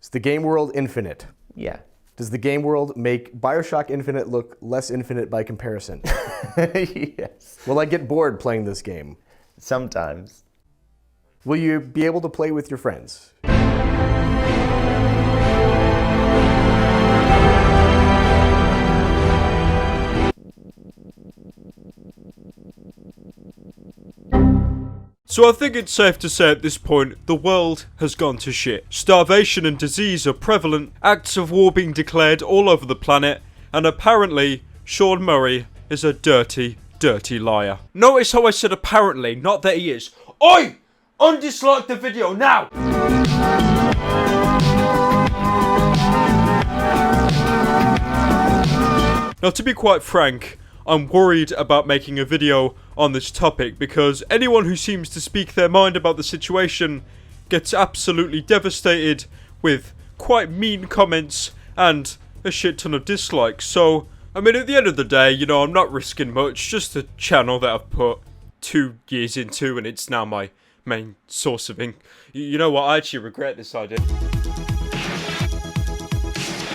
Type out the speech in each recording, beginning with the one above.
Is the game world infinite? Yeah. Does the game world make Bioshock Infinite look less infinite by comparison? Yes. Will I get bored playing this game? Sometimes. Will you be able to play with your friends? So I think it's safe to say at this point, the world has gone to shit. Starvation and disease are prevalent, acts of war being declared all over the planet, and apparently, Sean Murray is a dirty, dirty liar. Notice how I said apparently, not that he is. Oi! Undislike the video now! Now, to be quite frank, I'm worried about making a video on this topic because anyone who seems to speak their mind about the situation gets absolutely devastated with quite mean comments and a shit ton of dislikes. So, I mean, at the end of the day, you know, I'm not risking much, just a channel that I've put 2 years into and it's now my main source of income. You know what, I actually regret this idea.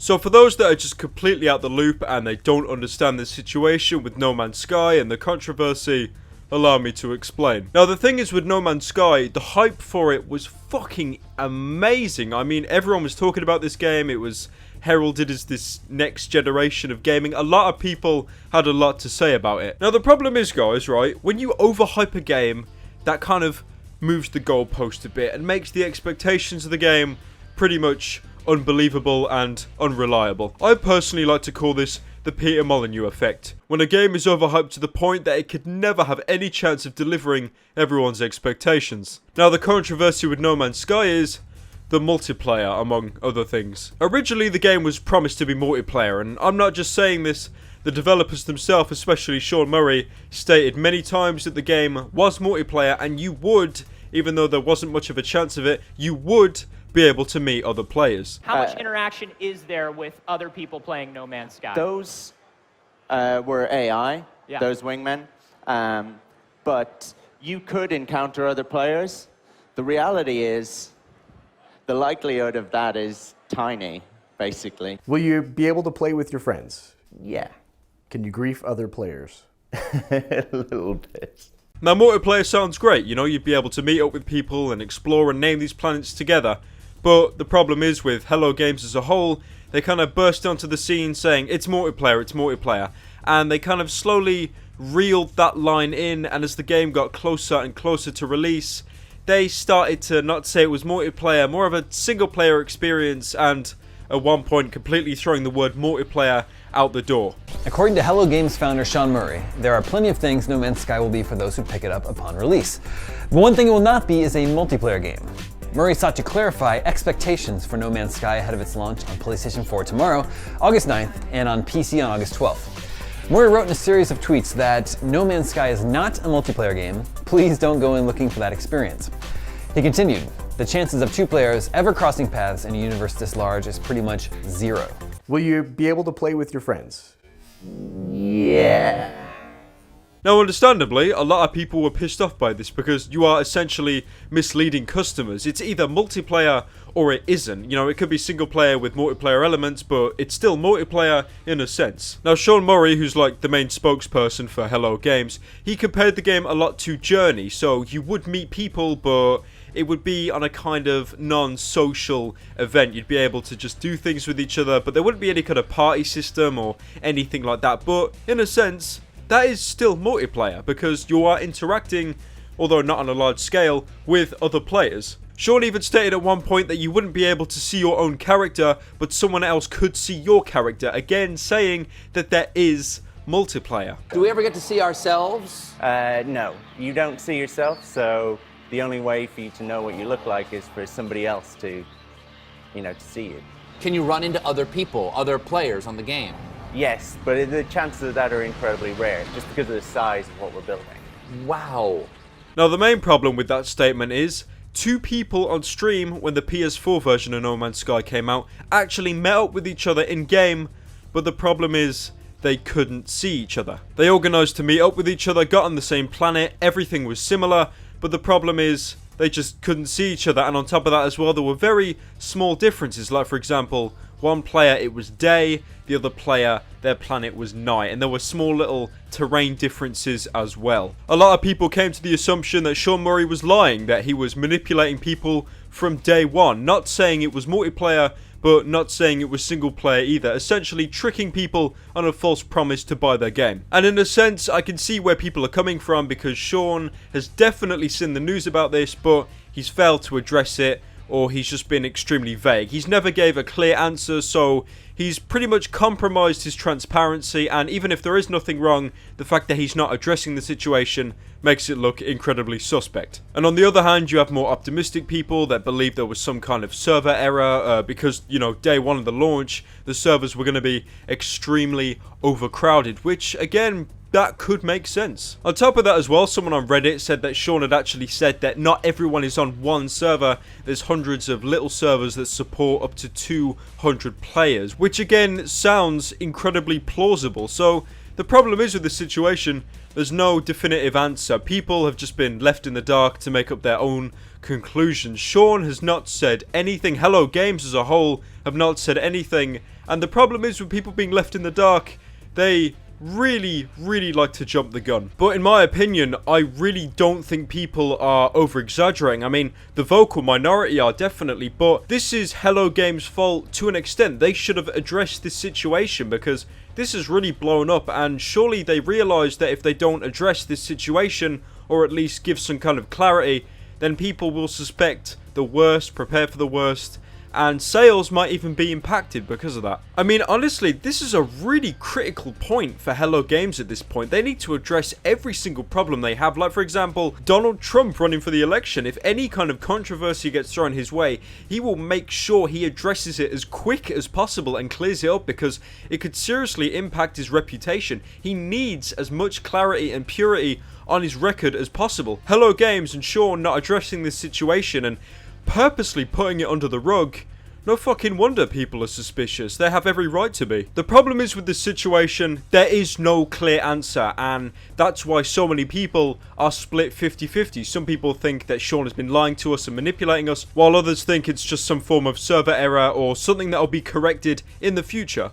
So for those that are just completely out the loop and they don't understand the situation with No Man'S Sky and the controversy, allow me to explain. Now the thing is with No Man'S Sky, the hype for it was fucking amazing. I mean, everyone was talking about this game. It was heralded as this next generation of gaming. A lot of people had a lot to say about it. Now the problem is, guys, right, when you overhype a game, that kind of moves the goalpost a bit and makes the expectations of the game pretty much unbelievable and unreliable. I personally like to call this the Peter Molyneux effect, when a game is overhyped to the point that it could never have any chance of delivering everyone's expectations. Now the controversy with No Man'S Sky is the multiplayer, among other things. Originally the game was promised to be multiplayer, and I'm not just saying this, the developers themselves, especially Sean Murray, stated many times that the game was multiplayer and you would, even though there wasn't much of a chance of it, you would be able to meet other players. How much interaction is there with other people playing No Man'S Sky? Those were AI, Yeah. those wingmen. But you could encounter other players. The reality is, the likelihood of that is tiny, basically. Will you be able to play with your friends? Yeah. Can you grief other players? A little bit. Now multiplayer sounds great, you know, you'd be able to meet up with people and explore and name these planets together. But the problem is with Hello Games as a whole, they kind of burst onto the scene saying it's multiplayer, and they kind of slowly reeled that line in, and as the game got closer and closer to release, they started to not say it was multiplayer, more of a single player experience, and at one point completely throwing the word multiplayer out the door. According to Hello Games founder Sean Murray, there are plenty of things No Man'S Sky will be for those who pick it up upon release. But one thing it will not be is a multiplayer game. Murray sought to clarify expectations for No Man'S Sky ahead of its launch on PlayStation 4 tomorrow, August 9th, and on PC on August 12th. Murray wrote in a series of tweets that No Man'S Sky is not a multiplayer game. Please don't go in looking for that experience. He continued, the chances of 2 players ever crossing paths in a universe this large is pretty much 0. Will you be able to play with your friends? Yeah. Now understandably, a lot of people were pissed off by this because you are essentially misleading customers. It's either multiplayer or it isn't. You know, it could be single player with multiplayer elements, but it's still multiplayer in a sense. Now Sean Murray, who's like the main spokesperson for Hello Games, he compared the game a lot to Journey. So you would meet people, but it would be on a kind of non-social event. You'd be able to just do things with each other, but there wouldn't be any kind of party system or anything like that. But in a sense, that is still multiplayer because you are interacting, although not on a large scale, with other players. Sean even stated at one point that you wouldn't be able to see your own character, but someone else could see your character, again saying that there is multiplayer. Do we ever get to see ourselves? No, you don't see yourself, so the only way for you to know what you look like is for somebody else to see you. Can you run into other people, other players on the game? Yes, but the chances of that are incredibly rare, just because of the size of what we're building. Wow. Now the main problem with that statement is 2 people on stream when the PS4 version of No Man'S Sky came out actually met up with each other in game, but the problem is they couldn't see each other. They organised to meet up with each other, got on the same planet, everything was similar, but the problem is they just couldn't see each other. And on top of that as well, there were very small differences. Like, for example, one player, it was day, the other player, their planet was night, and there were small little terrain differences as well. A lot of people came to the assumption that Sean Murray was lying, that he was manipulating people from day one, not saying it was multiplayer, but not saying it was single player either, essentially tricking people on a false promise to buy their game. And in a sense, I can see where people are coming from, because Sean has definitely seen the news about this, but he's failed to address it, or he's just been extremely vague. He's never gave a clear answer, so he's pretty much compromised his transparency, and even if there is nothing wrong, the fact that he's not addressing the situation makes it look incredibly suspect. And on the other hand, you have more optimistic people that believe there was some kind of server error, because, you know, day one of the launch, the servers were going to be extremely overcrowded, which, again, that could make sense. On top of that as well, someone on Reddit said that Sean had actually said that not everyone is on one server. There's hundreds of little servers that support up to 200 players, which again sounds incredibly plausible. So the problem is with this situation, there's no definitive answer. People have just been left in the dark to make up their own conclusions. Sean has not said anything. Hello Games as a whole have not said anything. And the problem is with people being left in the dark, they really like to jump the gun. But in my opinion, I really don't think people are over exaggerating. I mean, the vocal minority are definitely, but this is Hello Games' fault to an extent. They should have addressed this situation, because this has really blown up, and surely they realize that if they don't address this situation, or at least give some kind of clarity, then people will suspect the worst, prepare for the worst, and sales might even be impacted because of that. I mean, honestly, this is a really critical point for Hello Games at this point. They need to address every single problem they have. Like, for example, Donald Trump running for the election. If any kind of controversy gets thrown his way, he will make sure he addresses it as quick as possible and clears it up, because it could seriously impact his reputation. He needs as much clarity and purity on his record as possible. Hello Games and Sean not addressing this situation and purposely putting it under the rug, no fucking wonder people are suspicious. They have every right to be. The problem is with this situation, there is no clear answer, and that's why so many people are split 50-50. Some people think that Sean has been lying to us and manipulating us, while others think it's just some form of server error or something that will be corrected in the future.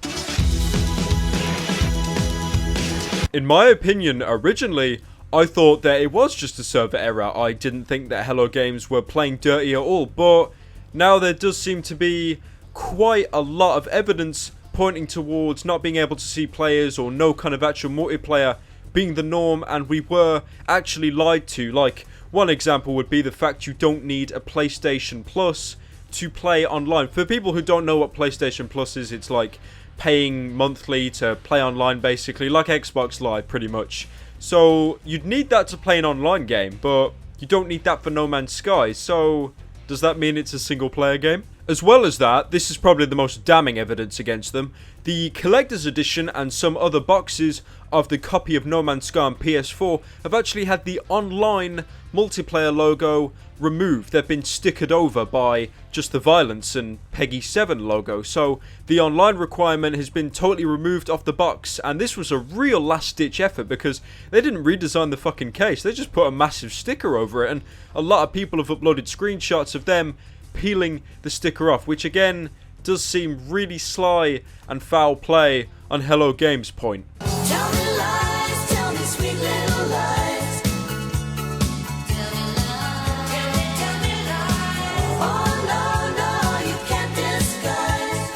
In my opinion, originally, I thought that it was just a server error. I didn't think that Hello Games were playing dirty at all, but now there does seem to be quite a lot of evidence pointing towards not being able to see players or no kind of actual multiplayer being the norm, and we were actually lied to. Like, one example would be the fact you don't need a PlayStation Plus to play online. For people who don't know what PlayStation Plus is, it's like paying monthly to play online, basically, like Xbox Live pretty much. So you'd need that to play an online game, but you don't need that for No Man'S Sky. So does that mean it's a single player game? As well as that, this is probably the most damning evidence against them. The collector's edition and some other boxes of the copy of No Man'S Sky on PS4 have actually had the online multiplayer logo removed. They've been stickered over by just the Violence and Peggy 7 logo. So the online requirement has been totally removed off the box, and this was a real last-ditch effort because they didn't redesign the fucking case. They just put a massive sticker over it, and a lot of people have uploaded screenshots of them peeling the sticker off, which again does seem really sly and foul play on Hello Games' point. Tell me lies, tell me sweet little lies. Tell me lies, tell me lies. Oh no, no, you can't disguise.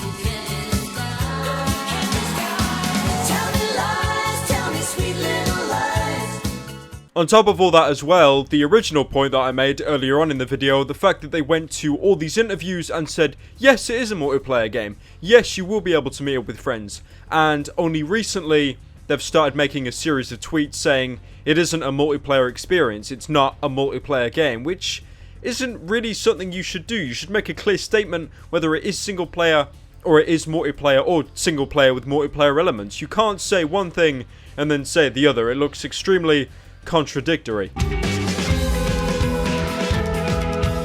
You can't disguise. Tell me lies, tell me sweet little lies. On top of all that as well, the original point that I made earlier on in the video, the fact that they went to all these interviews and said, yes, it is a multiplayer game. Yes, you will be able to meet up with friends. And only recently, they've started making a series of tweets saying it isn't a multiplayer experience, it's not a multiplayer game, which isn't really something you should do. You should make a clear statement whether it is single player or it is multiplayer or single player with multiplayer elements. You can't say one thing and then say the other. It looks extremely contradictory.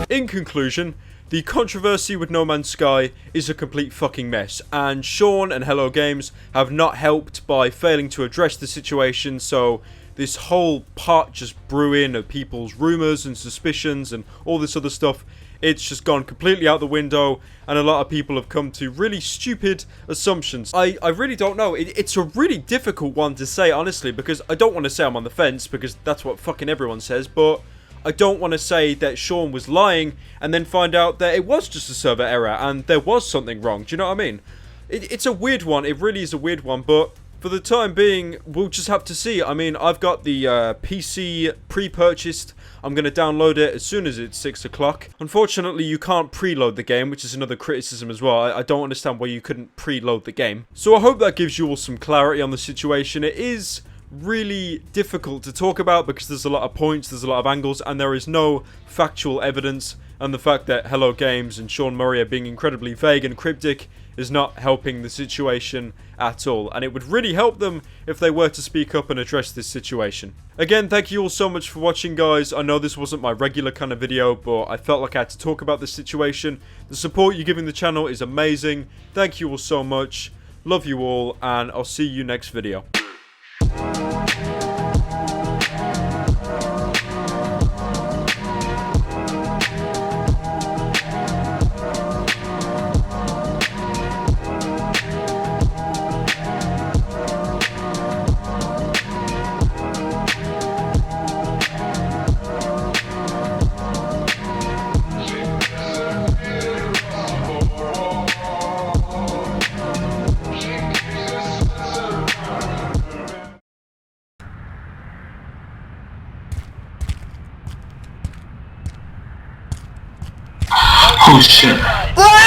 In conclusion, the controversy with No Man'S Sky is a complete fucking mess, and Sean and Hello Games have not helped by failing to address the situation, so this whole pot just brewing of people's rumors and suspicions and all this other stuff, it's just gone completely out the window, and a lot of people have come to really stupid assumptions. I really don't know. It's a really difficult one to say, honestly, because I don't want to say I'm on the fence, because that's what fucking everyone says, but I don't want to say that Sean was lying and then find out that it was just a server error and there was something wrong. Do you know what I mean? It's a weird one. It really is a weird one, but for the time being, we'll just have to see. I mean, I've got the PC pre-purchased. I'm going to download it as soon as it's 6 o'clock. Unfortunately, you can't preload the game, which is another criticism as well. I don't understand why you couldn't preload the game. So I hope that gives you all some clarity on the situation. It is really difficult to talk about because there's a lot of points, there's a lot of angles, and there is no factual evidence. And the fact that Hello Games and Sean Murray are being incredibly vague and cryptic is not helping the situation at all, and it would really help them if they were to speak up and address this situation. Again, thank you all so much for watching, guys. I know this wasn't my regular kind of video, but I felt like I had to talk about this situation. The support you're giving the channel is amazing. Thank you all so much. Love you all, and I'll see you next video. Oh shit.